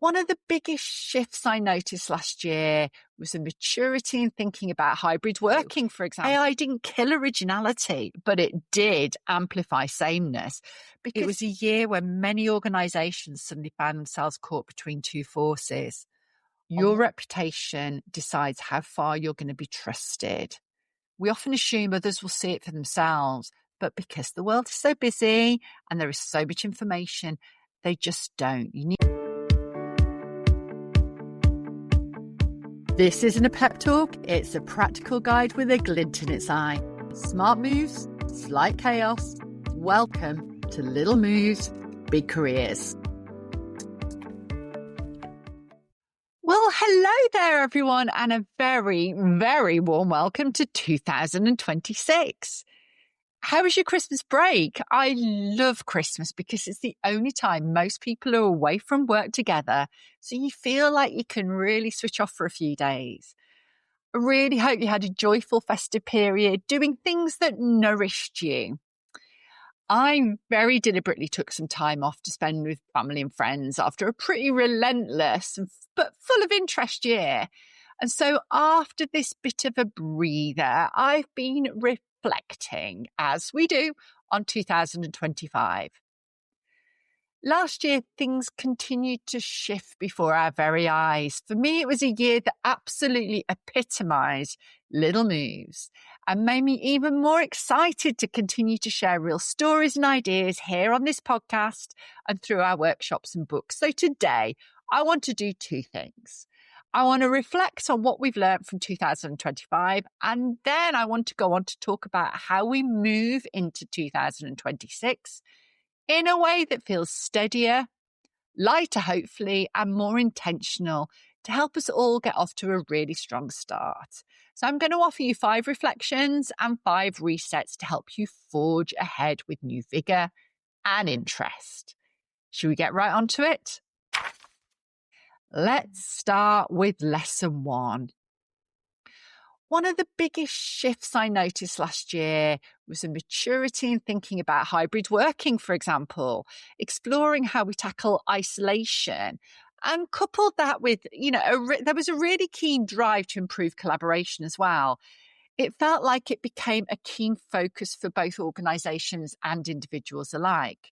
One of the biggest shifts I noticed last year was a maturity in thinking about hybrid working, for example. AI didn't kill originality, but it did amplify sameness. Because it was a year when many organizations suddenly found themselves caught between two forces. Your reputation decides how far you're going to be trusted. We often assume others will see it for themselves, but because the world is so busy and there is so much information, they just don't. This isn't a pep talk, it's a practical guide with a glint in its eye. Smart moves, slight chaos. Welcome to Little Moves, Big Careers. Well, hello there, everyone, and a very, very warm welcome to 2026. How was your Christmas break? I love Christmas because it's the only time most people are away from work together, so you feel like you can really switch off for a few days. I really hope you had a joyful festive period doing things that nourished you. I very deliberately took some time off to spend with family and friends after a pretty relentless but full of interest year. And so after this bit of a breather, I've been reflecting, as we do, on 2025. Last year, things continued to shift before our very eyes. For me, it was a year that absolutely epitomised little moves and made me even more excited to continue to share real stories and ideas here on this podcast and through our workshops and books. So today, I want to do two things. I want to reflect on what we've learned from 2025, and then I want to go on to talk about how we move into 2026 in a way that feels steadier, lighter, hopefully, and more intentional to help us all get off to a really strong start. So I'm going to offer you 5 reflections and 5 resets to help you forge ahead with new vigor and interest. Should we get right onto it? Let's start with lesson 1. One of the biggest shifts I noticed last year was a maturity in thinking about hybrid working, for example, exploring how we tackle isolation, and coupled that with, there was a really keen drive to improve collaboration as well. It felt like it became a keen focus for both organizations and individuals alike.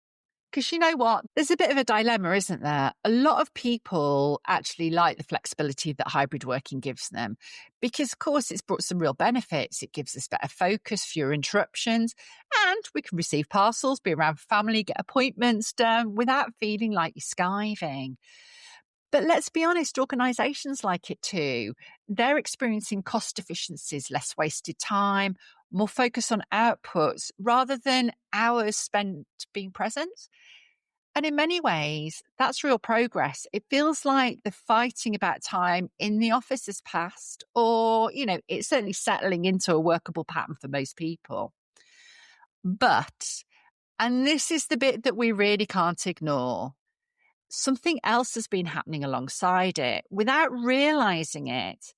Because you know what? There's a bit of a dilemma, isn't there? A lot of people actually like the flexibility that hybrid working gives them because, of course, it's brought some real benefits. It gives us better focus, fewer interruptions, and we can receive parcels, be around family, get appointments done without feeling like you're skiving. But let's be honest, organisations like it too. They're experiencing cost efficiencies, less wasted time, more focus on outputs rather than hours spent being present. And in many ways, that's real progress. It feels like the fighting about time in the office has passed, or, it's certainly settling into a workable pattern for most people. But, and this is the bit that we really can't ignore, something else has been happening alongside it without realizing it.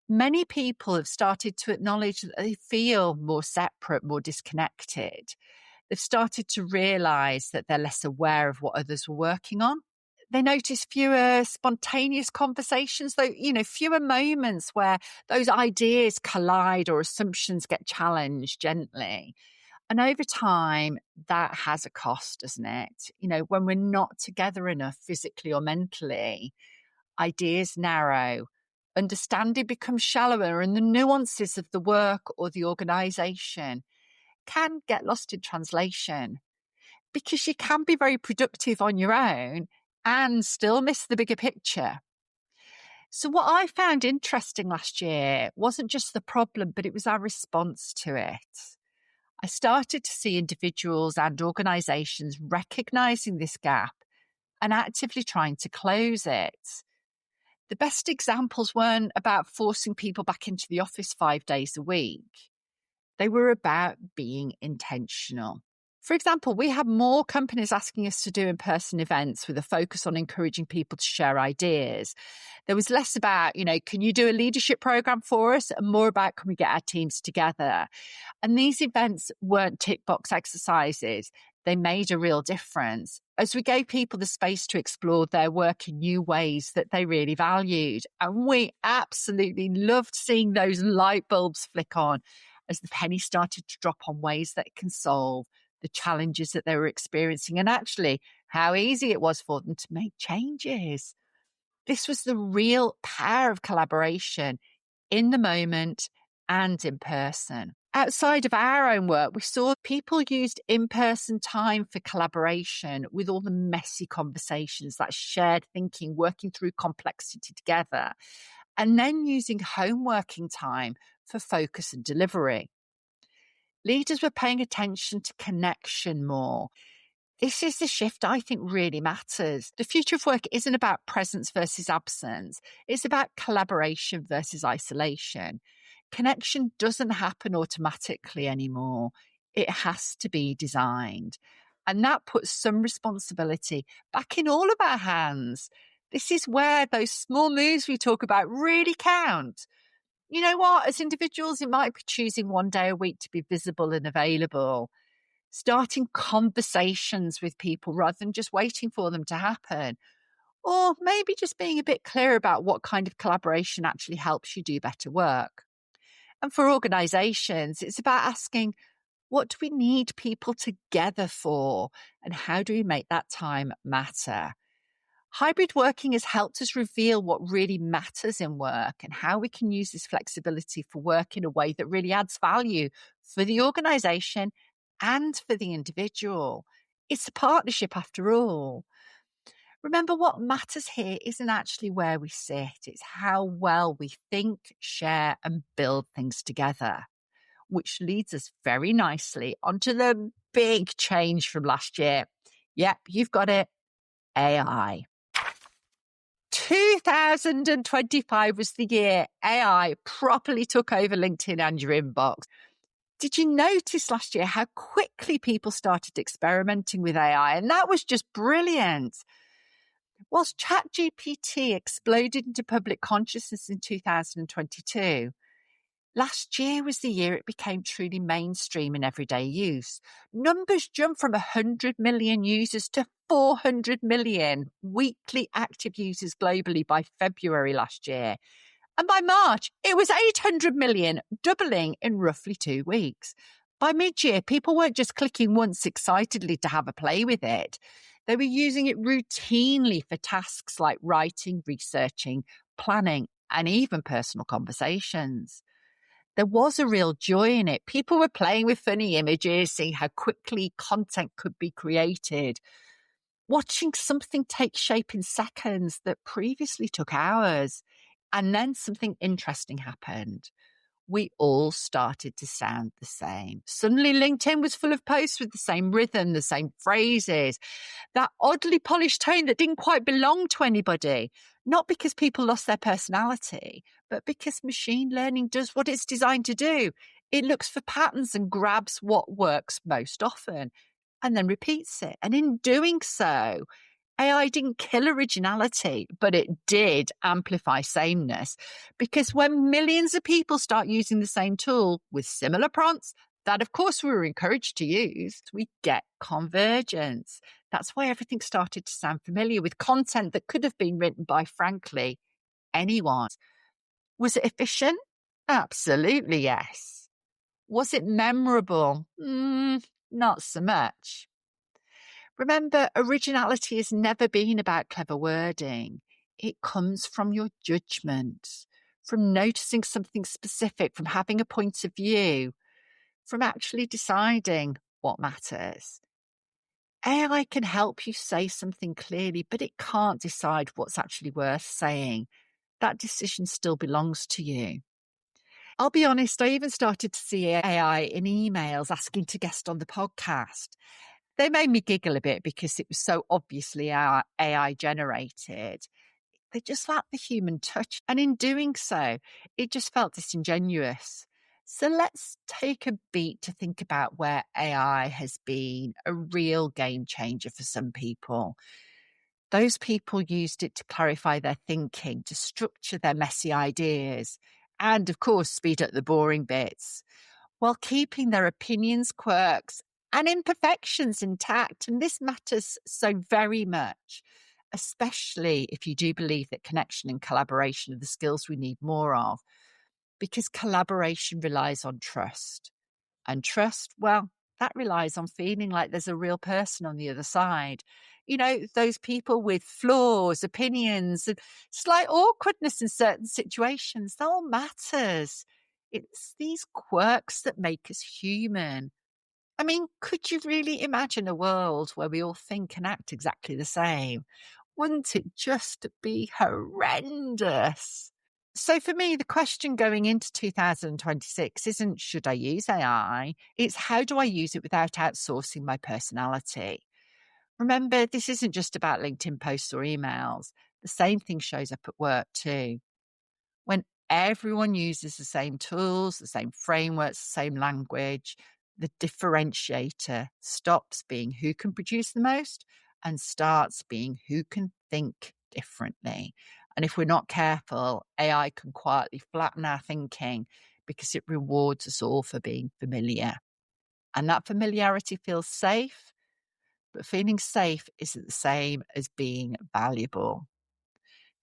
Many people have started to acknowledge that they feel more separate, more disconnected. They've started to realize that they're less aware of what others were working on. They notice fewer spontaneous conversations, though, fewer moments where those ideas collide or assumptions get challenged gently. And over time, that has a cost, doesn't it? When we're not together enough physically or mentally, ideas narrow, understanding becomes shallower, and the nuances of the work or the organisation can get lost in translation because you can be very productive on your own and still miss the bigger picture. So what I found interesting last year wasn't just the problem, but it was our response to it. I started to see individuals and organisations recognising this gap and actively trying to close it. The best examples weren't about forcing people back into the office 5 days a week. They were about being intentional. For example, we have more companies asking us to do in-person events with a focus on encouraging people to share ideas. There was less about, can you do a leadership program for us? And more about, can we get our teams together? And these events weren't tick box exercises. They made a real difference. as we gave people the space to explore their work in new ways that they really valued. And we absolutely loved seeing those light bulbs flick on as the penny started to drop on ways that it can solve the challenges that they were experiencing, and actually how easy it was for them to make changes. This was the real power of collaboration in the moment and in person. Outside of our own work, we saw people used in-person time for collaboration with all the messy conversations, that shared thinking, working through complexity together, and then using home working time for focus and delivery. Leaders were paying attention to connection more. This is the shift I think really matters. The future of work isn't about presence versus absence. It's about collaboration versus isolation. Connection doesn't happen automatically anymore. It has to be designed. And that puts some responsibility back in all of our hands. This is where those small moves we talk about really count. You know what? As individuals, it might be choosing one day a week to be visible and available, starting conversations with people rather than just waiting for them to happen, or maybe just being a bit clear about what kind of collaboration actually helps you do better work. And for organizations, it's about asking, what do we need people together for? And how do we make that time matter? Hybrid working has helped us reveal what really matters in work and how we can use this flexibility for work in a way that really adds value for the organization and for the individual. It's a partnership after all. Remember, what matters here isn't actually where we sit, it's how well we think, share, and build things together. Which leads us very nicely onto the big change from last year. Yep, you've got it, AI. 2025 was the year AI properly took over LinkedIn and your inbox. Did you notice last year how quickly people started experimenting with AI? And that was just brilliant. Whilst ChatGPT exploded into public consciousness in 2022, last year was the year it became truly mainstream in everyday use. Numbers jumped from 100 million users to 400 million weekly active users globally by February last year. And by March, it was 800 million, doubling in roughly 2 weeks. By mid-year, people weren't just clicking once excitedly to have a play with it. They were using it routinely for tasks like writing, researching, planning, and even personal conversations. There was a real joy in it. People were playing with funny images, seeing how quickly content could be created, watching something take shape in seconds that previously took hours. And then something interesting happened. We all started to sound the same. Suddenly, LinkedIn was full of posts with the same rhythm, the same phrases, that oddly polished tone that didn't quite belong to anybody. Not because people lost their personality, but because machine learning does what it's designed to do. It looks for patterns and grabs what works most often and then repeats it. And in doing so, AI didn't kill originality, but it did amplify sameness. Because when millions of people start using the same tool with similar prompts, that of course we were encouraged to use, we get convergence. That's why everything started to sound familiar with content that could have been written by, frankly, anyone. Was it efficient? Absolutely, yes. Was it memorable? Not so much. Remember, originality has never been about clever wording. It comes from your judgment, from noticing something specific, from having a point of view, from actually deciding what matters. AI can help you say something clearly, but it can't decide what's actually worth saying. That decision still belongs to you. I'll be honest, I even started to see AI in emails asking to guest on the podcast. They made me giggle a bit because it was so obviously AI generated. They just lacked the human touch. And in doing so, it just felt disingenuous. So let's take a beat to think about where AI has been a real game changer for some people. Those people used it to clarify their thinking, to structure their messy ideas, and of course, speed up the boring bits, while keeping their opinions, quirks, and imperfections intact. And this matters so very much, especially if you do believe that connection and collaboration are the skills we need more of, because collaboration relies on trust. And trust, well, that relies on feeling like there's a real person on the other side. You know, those people with flaws, opinions, and slight awkwardness in certain situations, that all matters. It's these quirks that make us human. I mean, could you really imagine a world where we all think and act exactly the same? Wouldn't it just be horrendous? So for me, the question going into 2026 isn't should I use AI? It's how do I use it without outsourcing my personality? Remember, this isn't just about LinkedIn posts or emails. The same thing shows up at work too. When everyone uses the same tools, the same frameworks, the same language, the differentiator stops being who can produce the most and starts being who can think differently. And if we're not careful, AI can quietly flatten our thinking because it rewards us all for being familiar. And that familiarity feels safe, but feeling safe isn't the same as being valuable.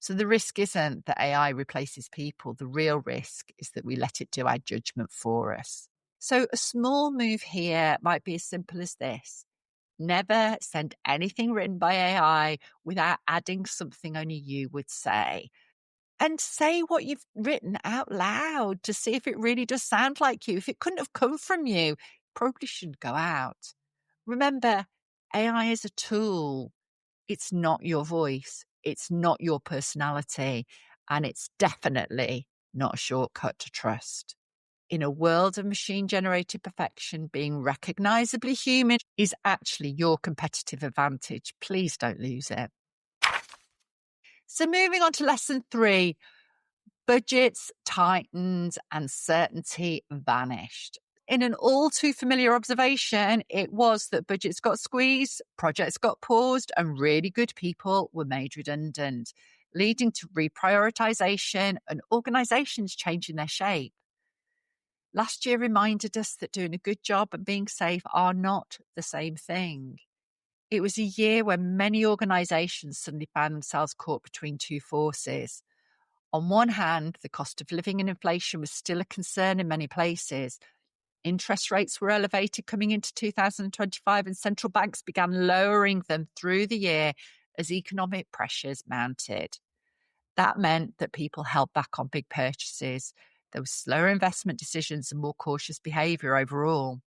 So the risk isn't that AI replaces people. The real risk is that we let it do our judgment for us. So a small move here might be as simple as this. Never send anything written by AI without adding something only you would say. And say what you've written out loud to see if it really does sound like you. If it couldn't have come from you, probably shouldn't go out. Remember, AI is a tool. It's not your voice. It's not your personality. And it's definitely not a shortcut to trust. In a world of machine-generated perfection, being recognizably human is actually your competitive advantage. Please don't lose it. So moving on to lesson 3, budgets tightened and certainty vanished. In an all too familiar observation, it was that budgets got squeezed, projects got paused, and really good people were made redundant, leading to reprioritization and organizations changing their shape. Last year reminded us that doing a good job and being safe are not the same thing. It was a year when many organizations suddenly found themselves caught between two forces. On one hand, the cost of living and inflation was still a concern in many places. Interest rates were elevated coming into 2025, and central banks began lowering them through the year as economic pressures mounted. That meant that people held back on big purchases. There was slower investment decisions and more cautious behaviour overall.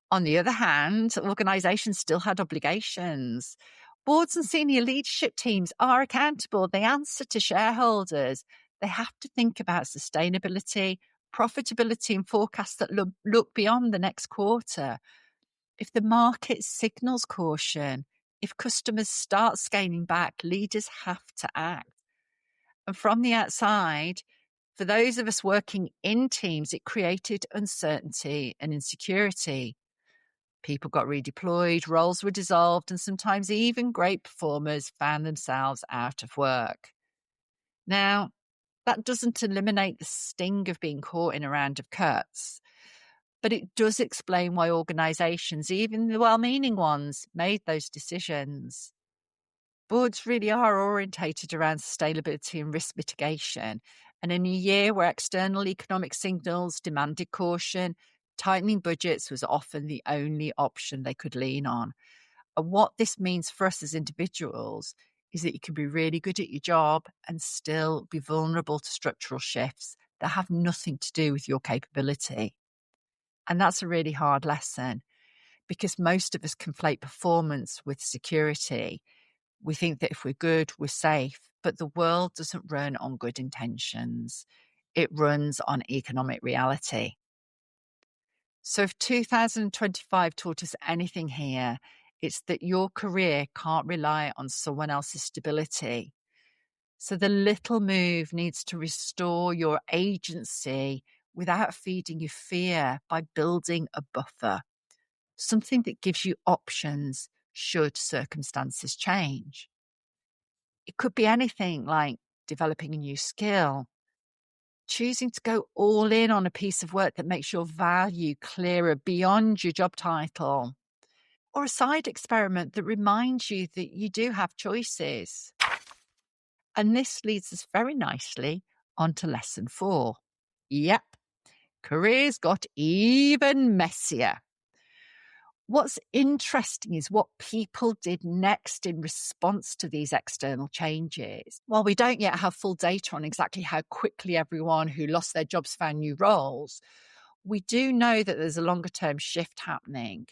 On the other hand, organisations still had obligations. Boards and senior leadership teams are accountable. They answer to shareholders. They have to think about sustainability, profitability, and forecasts that look beyond the next quarter. If the market signals caution, if customers start scaling back, leaders have to act. And from the outside, for those of us working in teams, it created uncertainty and insecurity. People got redeployed, roles were dissolved, and sometimes even great performers found themselves out of work. Now, that doesn't eliminate the sting of being caught in a round of cuts, but it does explain why organisations, even the well-meaning ones, made those decisions. Boards really are orientated around sustainability and risk mitigation. And in a year where external economic signals demanded caution, tightening budgets was often the only option they could lean on. And what this means for us as individuals is that you can be really good at your job and still be vulnerable to structural shifts that have nothing to do with your capability. And that's a really hard lesson because most of us conflate performance with security. We think that if we're good, we're safe, but the world doesn't run on good intentions. It runs on economic reality. So if 2025 taught us anything here, it's that your career can't rely on someone else's stability. So the little move needs to restore your agency without feeding you fear by building a buffer, something that gives you options should circumstances change. It could be anything like developing a new skill, choosing to go all in on a piece of work that makes your value clearer beyond your job title, or a side experiment that reminds you that you do have choices. And this leads us very nicely onto lesson 4. Yep, careers got even messier. What's interesting is what people did next in response to these external changes. While we don't yet have full data on exactly how quickly everyone who lost their jobs found new roles, we do know that there's a longer term shift happening.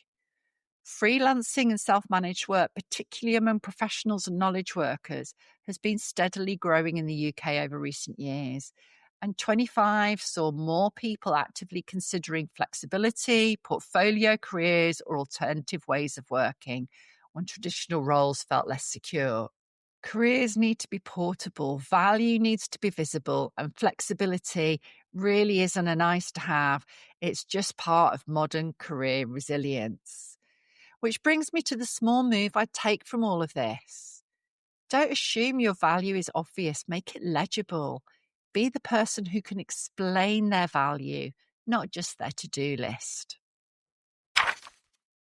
Freelancing and self-managed work, particularly among professionals and knowledge workers, has been steadily growing in the UK over recent years. And 25 saw more people actively considering flexibility, portfolio careers, or alternative ways of working when traditional roles felt less secure. Careers need to be portable, value needs to be visible, and flexibility really isn't a nice to have. It's just part of modern career resilience. Which brings me to the small move I'd take from all of this. Don't assume your value is obvious. Make it legible. Be the person who can explain their value, not just their to-do list.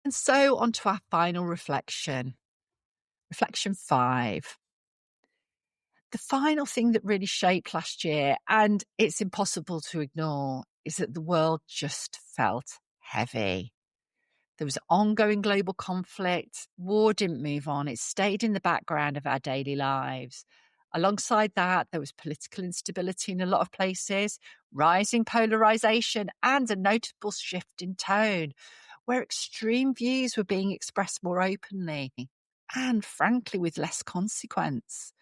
And so on to our final reflection. Reflection 5. The final thing that really shaped last year, and it's impossible to ignore, is that the world just felt heavy. There was ongoing global conflict. War didn't move on. It stayed in the background of our daily lives. Alongside that, there was political instability in a lot of places, rising polarization, and a notable shift in tone, where extreme views were being expressed more openly and, frankly, with less consequence.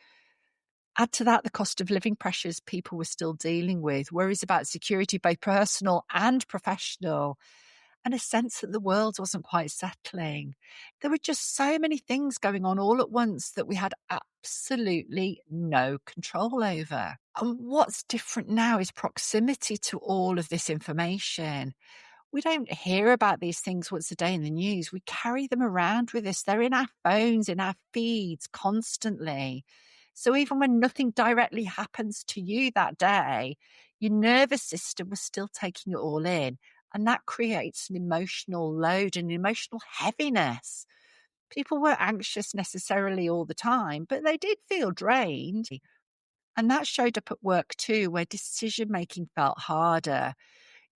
Add to that the cost of living pressures people were still dealing with, worries about security, both personal and professional, and a sense that the world wasn't quite settling. There were just so many things going on all at once that we had absolutely no control over. And what's different now is proximity to all of this information. We don't hear about these things once a day in the news. We carry them around with us. They're in our phones, in our feeds constantly. So even when nothing directly happens to you that day, your nervous system was still taking it all in. And that creates an emotional load and emotional heaviness. People weren't anxious necessarily all the time, but they did feel drained. And that showed up at work too, where decision making felt harder.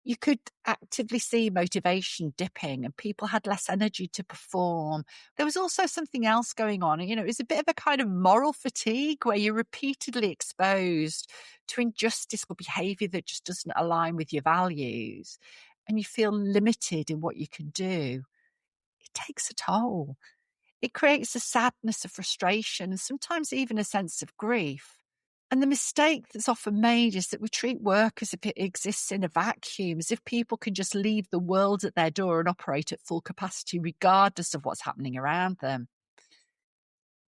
You could actively see motivation dipping and people had less energy to perform. There was also something else going on. It was a bit of a kind of moral fatigue where you're repeatedly exposed to injustice or behavior that just doesn't align with your values. And you feel limited in what you can do. It takes a toll. It creates a sadness, a frustration, and sometimes even a sense of grief. And the mistake that's often made is that we treat work as if it exists in a vacuum, as if people can just leave the world at their door and operate at full capacity, regardless of what's happening around them.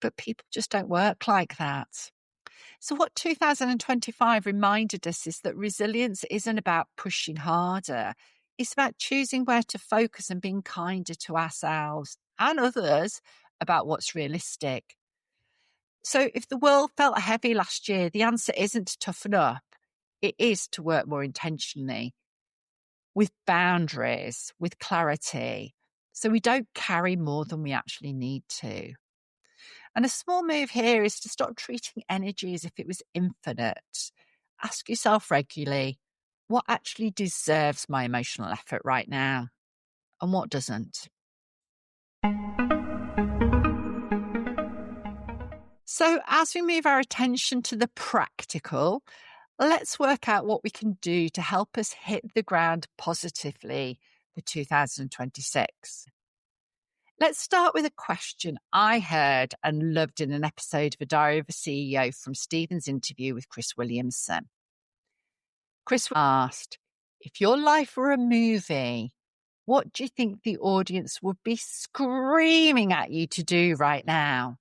But people just don't work like that. So what 2025 reminded us is that resilience isn't about pushing harder. It's about choosing where to focus and being kinder to ourselves and others about what's realistic. So if the world felt heavy last year, the answer isn't to toughen up. It is to work more intentionally, with boundaries, with clarity, so we don't carry more than we actually need to. And a small move here is to stop treating energy as if it was infinite. Ask yourself regularly, what actually deserves my emotional effort right now and what doesn't? So as we move our attention to the practical, let's work out what we can do to help us hit the ground positively for 2026. Let's start with a question I heard and loved in an episode of A Diary of a CEO from Stephen's interview with Chris Williamson. Chris asked, if your life were a movie, what do you think the audience would be screaming at you to do right now?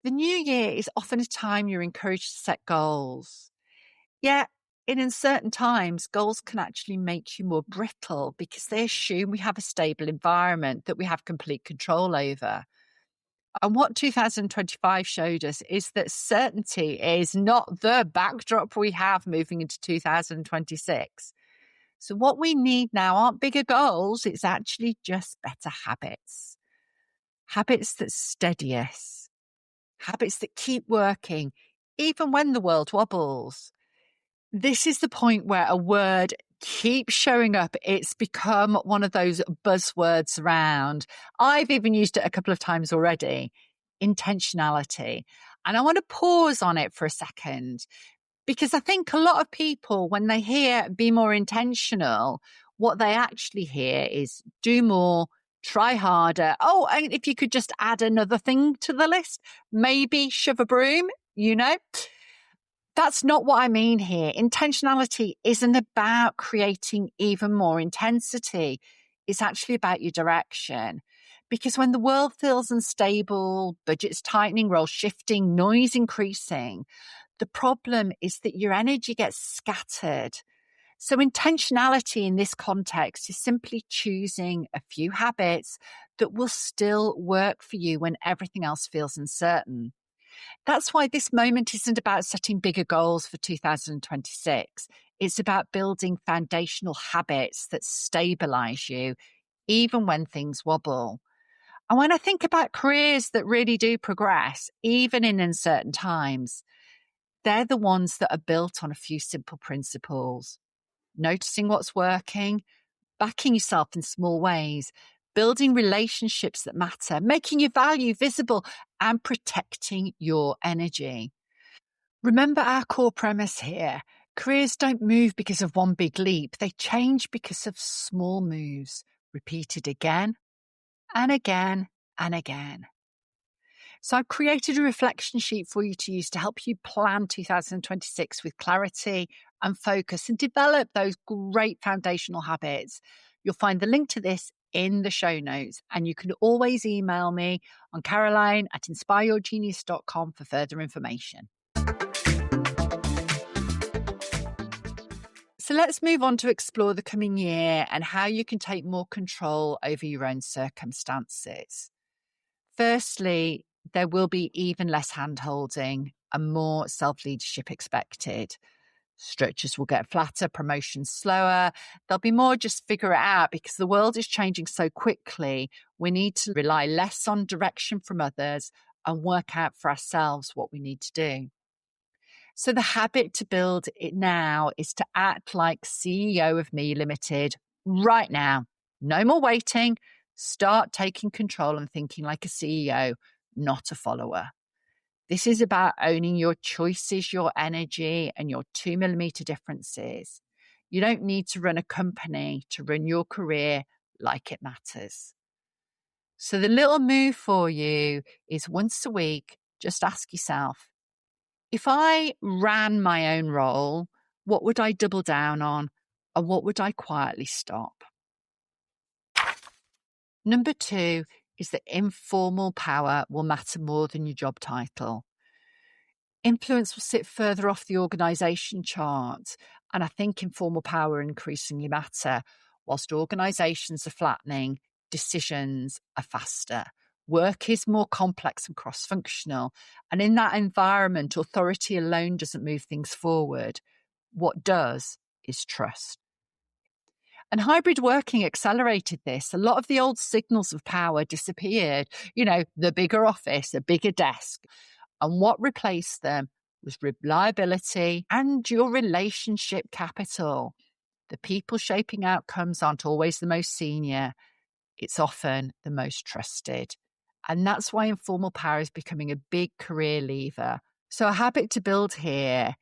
The new year is often a time you're encouraged to set goals. Yet, in uncertain times, goals can actually make you more brittle because they assume we have a stable environment that we have complete control over. And what 2025 showed us is that certainty is not the backdrop we have moving into 2026. So what we need now aren't bigger goals, it's actually just better habits. Habits that steady us. Habits that keep working, even when the world wobbles. This is the point where a word keeps showing up. It's become one of those buzzwords around. I've even used it a couple of times already. Intentionality. And I want to pause on it for a second, because I think a lot of people, when they hear be more intentional, what they actually hear is do more, try harder. Oh, and if you could just add another thing to the list, maybe shove a broom, That's not what I mean here. Intentionality isn't about creating even more intensity. It's actually about your direction. Because when the world feels unstable, budgets tightening, roles shifting, noise increasing, the problem is that your energy gets scattered. So intentionality in this context is simply choosing a few habits that will still work for you when everything else feels uncertain. That's why this moment isn't about setting bigger goals for 2026. It's about building foundational habits that stabilize you, even when things wobble. And when I think about careers that really do progress, even in uncertain times, they're the ones that are built on a few simple principles. Noticing what's working, backing yourself in small ways, building relationships that matter, making your value visible, and protecting your energy. Remember our core premise here. Careers don't move because of one big leap. They change because of small moves, repeated again and again and again. So I've created a reflection sheet for you to use to help you plan 2026 with clarity and focus and develop those great foundational habits. You'll find the link to this in the show notes, and you can always email me on caroline@inspireyourgenius.com for further information. So let's move on to explore the coming year and how you can take more control over your own circumstances. Firstly, there will be even less hand-holding and more self-leadership expected. Structures will get flatter, promotions slower. There'll be more just figure it out because the world is changing so quickly. We need to rely less on direction from others and work out for ourselves what we need to do. So the habit to build it now is to act like CEO of Me Limited right now. No more waiting. Start taking control and thinking like a CEO, not a follower. This is about owning your choices, your energy, and your 2mm differences. You don't need to run a company to run your career like it matters. So the little move for you is once a week, just ask yourself, if I ran my own role, what would I double down on and what would I quietly stop? Number 2 is that informal power will matter more than your job title. Influence will sit further off the organisation chart, and I think informal power increasingly matter. Whilst organisations are flattening, decisions are faster. Work is more complex and cross-functional, and in that environment, authority alone doesn't move things forward. What does is trust. And hybrid working accelerated this. A lot of the old signals of power disappeared. The bigger office, a bigger desk. And what replaced them was reliability and your relationship capital. The people shaping outcomes aren't always the most senior. It's often the most trusted. And that's why informal power is becoming a big career lever. So a habit to build here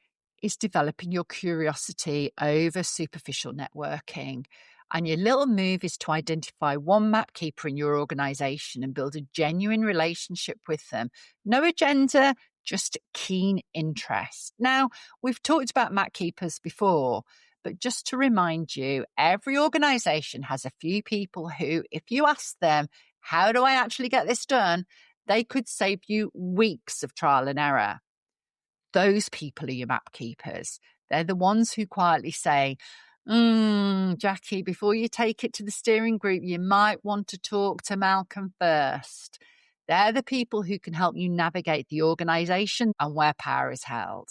is developing your curiosity over superficial networking. And your little move is to identify one map keeper in your organization and build a genuine relationship with them. No agenda, just keen interest. Now, we've talked about map keepers before, but just to remind you, every organization has a few people who, if you ask them, how do I actually get this done? They could save you weeks of trial and error. Those people are your map keepers. They're the ones who quietly say, Jackie, before you take it to the steering group, you might want to talk to Malcolm first. They're the people who can help you navigate the organization and where power is held.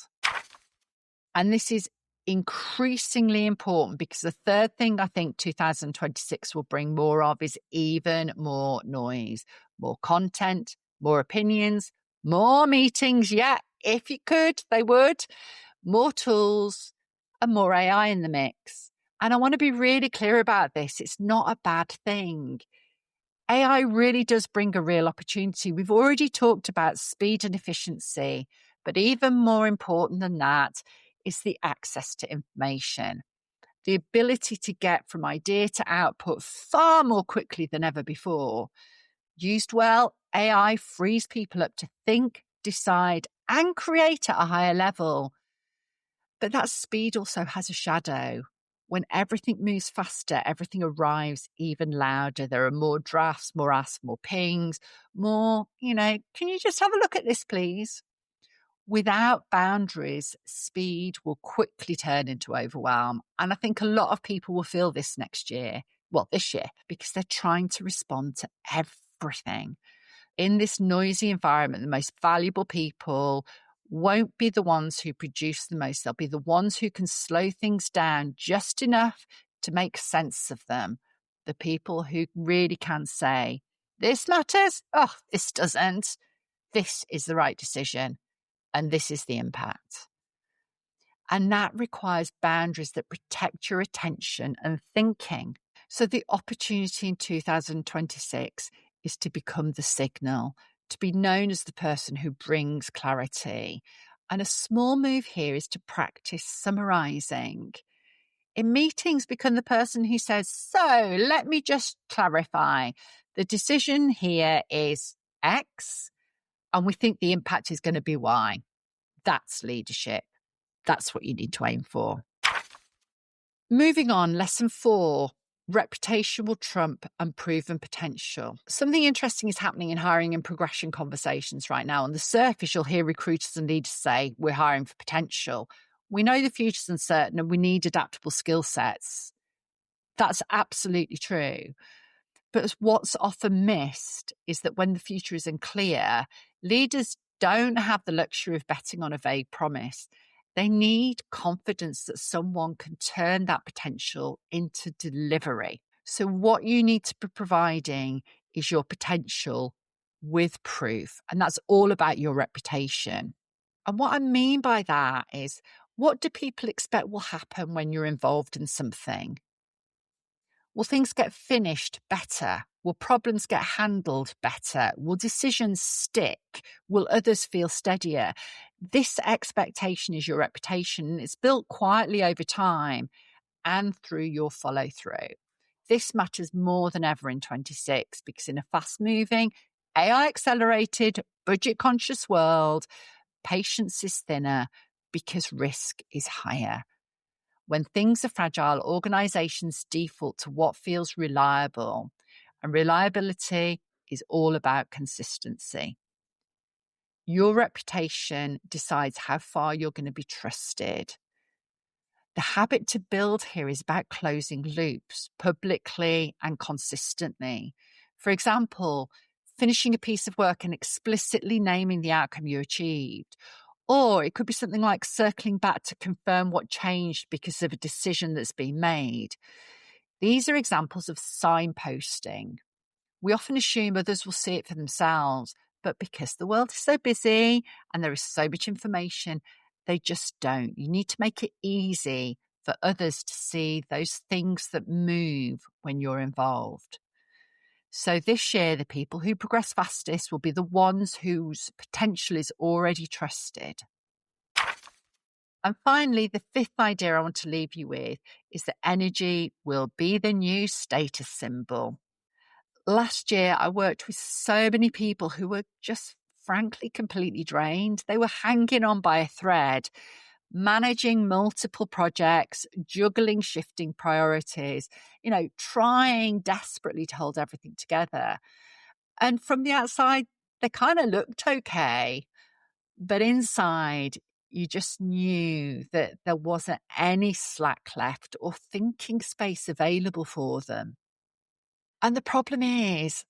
And this is increasingly important because the third thing I think 2026 will bring more of is even more noise, more content, more opinions, more meetings. Yeah, if you could, they would. More tools and more AI in the mix. And I want to be really clear about this. It's not a bad thing. AI really does bring a real opportunity. We've already talked about speed and efficiency, but even more important than that is the access to information, the ability to get from idea to output far more quickly than ever before. Used well, AI frees people up to think, decide, and create at a higher level. But that speed also has a shadow. When everything moves faster, everything arrives even louder. There are more drafts, more asks, more pings, more, can you just have a look at this, please? Without boundaries, speed will quickly turn into overwhelm. And I think a lot of people will feel this this year, because they're trying to respond to everything. In this noisy environment, the most valuable people won't be the ones who produce the most. They'll be the ones who can slow things down just enough to make sense of them. The people who really can say, this matters. Oh, this doesn't. This is the right decision. And this is the impact. And that requires boundaries that protect your attention and thinking. So the opportunity in 2026 is to become the signal, to be known as the person who brings clarity. And a small move here is to practice summarizing. In meetings, become the person who says, so let me just clarify. The decision here is X, and we think the impact is going to be Y. That's leadership. That's what you need to aim for. Moving on, lesson 4. Reputation will trump unproven potential. Something interesting is happening in hiring and progression conversations right now. On the surface, you'll hear recruiters and leaders say, we're hiring for potential. We know the future's uncertain and we need adaptable skill sets. That's absolutely true. But what's often missed is that when the future is unclear, leaders don't have the luxury of betting on a vague promise. They need confidence that someone can turn that potential into delivery. So what you need to be providing is your potential with proof. And that's all about your reputation. And what I mean by that is, what do people expect will happen when you're involved in something? Will things get finished better? Will problems get handled better? Will decisions stick? Will others feel steadier? This expectation is your reputation, and it's built quietly over time and through your follow through. This matters more than ever in 26 because in a fast moving, AI accelerated, budget conscious world, patience is thinner because risk is higher. When things are fragile, organizations default to what feels reliable, and reliability is all about consistency. Your reputation decides how far you're going to be trusted. The habit to build here is about closing loops publicly and consistently. For example, finishing a piece of work and explicitly naming the outcome you achieved. Or it could be something like circling back to confirm what changed because of a decision that's been made. These are examples of signposting. We often assume others will see it for themselves, but because the world is so busy and there is so much information, they just don't. You need to make it easy for others to see those things that move when you're involved. So this year, the people who progress fastest will be the ones whose potential is already trusted. And finally, the fifth idea I want to leave you with is that energy will be the new status symbol. Last year, I worked with so many people who were just frankly completely drained. They were hanging on by a thread, managing multiple projects, juggling shifting priorities, trying desperately to hold everything together. And from the outside, they kind of looked okay. But inside, you just knew that there wasn't any slack left or thinking space available for them. And the problem is,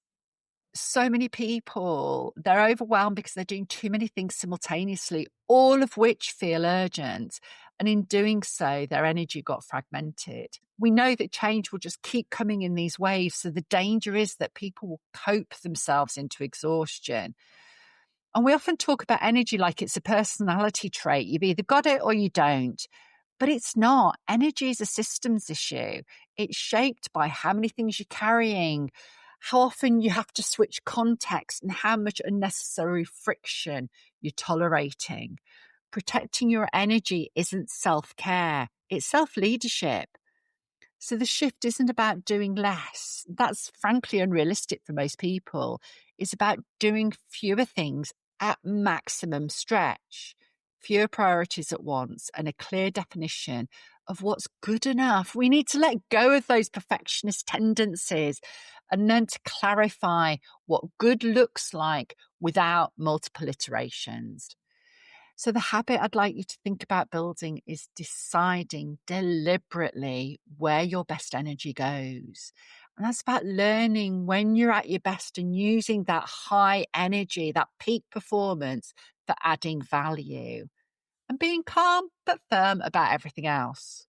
So many people, they're overwhelmed because they're doing too many things simultaneously, all of which feel urgent. And in doing so, their energy got fragmented. We know that change will just keep coming in these waves. So the danger is that people will cope themselves into exhaustion. And we often talk about energy like it's a personality trait. You've either got it or you don't. But it's not. Energy is a systems issue. It's shaped by how many things you're carrying, how often you have to switch context, and how much unnecessary friction you're tolerating. Protecting your energy isn't self-care, it's self-leadership. So the shift isn't about doing less. That's frankly unrealistic for most people. It's about doing fewer things at maximum stretch, fewer priorities at once, and a clear definition of what's good enough. We need to let go of those perfectionist tendencies and learn to clarify what good looks like without multiple iterations. So the habit I'd like you to think about building is deciding deliberately where your best energy goes. And that's about learning when you're at your best and using that high energy, that peak performance for adding value and being calm but firm about everything else.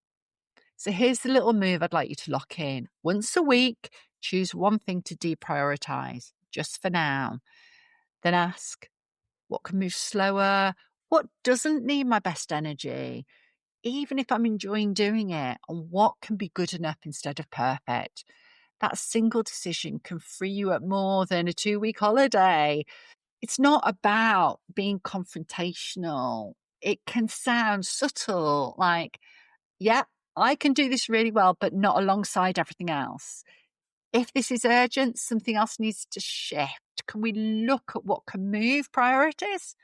So here's the little move I'd like you to lock in. Once a week, choose one thing to deprioritize just for now. Then ask, what can move slower? What doesn't need my best energy, even if I'm enjoying doing it? And what can be good enough instead of perfect? That single decision can free you up more than a 2-week holiday. It's not about being confrontational. It can sound subtle, like, yeah, I can do this really well, but not alongside everything else. If this is urgent, something else needs to shift. Can we look at what can move priorities?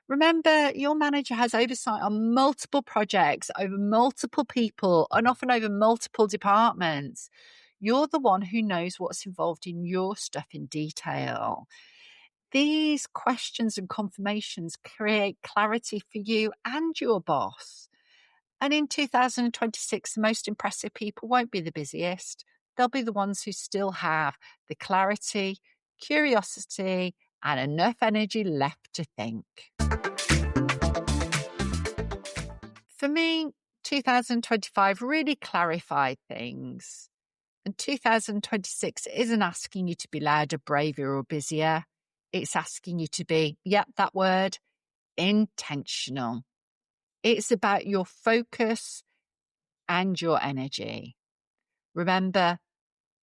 Remember, your manager has oversight on multiple projects over multiple people and often over multiple departments. You're the one who knows what's involved in your stuff in detail. These questions and confirmations create clarity for you and your boss. And in 2026, the most impressive people won't be the busiest. They'll be the ones who still have the clarity, curiosity, and enough energy left to think. For me, 2025 really clarified things. And 2026 isn't asking you to be louder, braver, or busier. It's asking you to be, yep, that word, intentional. It's about your focus and your energy. Remember,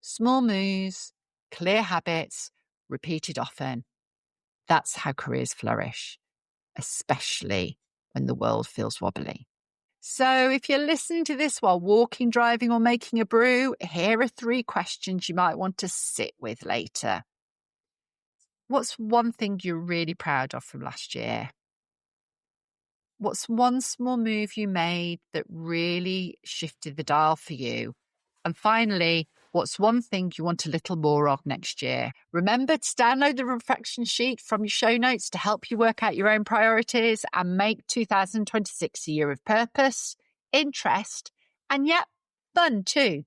small moves, clear habits, repeated often. That's how careers flourish, especially when the world feels wobbly. So if you're listening to this while walking, driving, or making a brew, here are 3 questions you might want to sit with later. What's one thing you're really proud of from last year? What's one small move you made that really shifted the dial for you? And finally, what's one thing you want a little more of next year? Remember to download the reflection sheet from your show notes to help you work out your own priorities and make 2026 a year of purpose, interest, and yet fun too.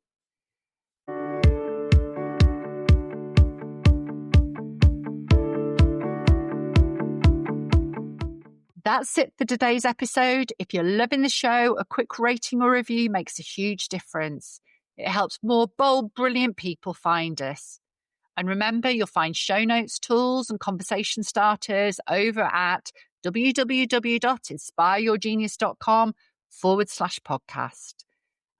That's it for today's episode. If you're loving the show, a quick rating or review makes a huge difference. It helps more bold, brilliant people find us. And remember, you'll find show notes, tools, and conversation starters over at www.inspireyourgenius.com/podcast.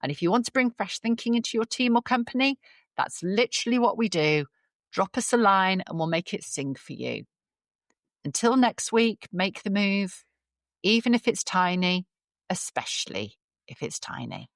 And if you want to bring fresh thinking into your team or company, that's literally what we do. Drop us a line and we'll make it sing for you. Until next week, make the move, even if it's tiny, especially if it's tiny.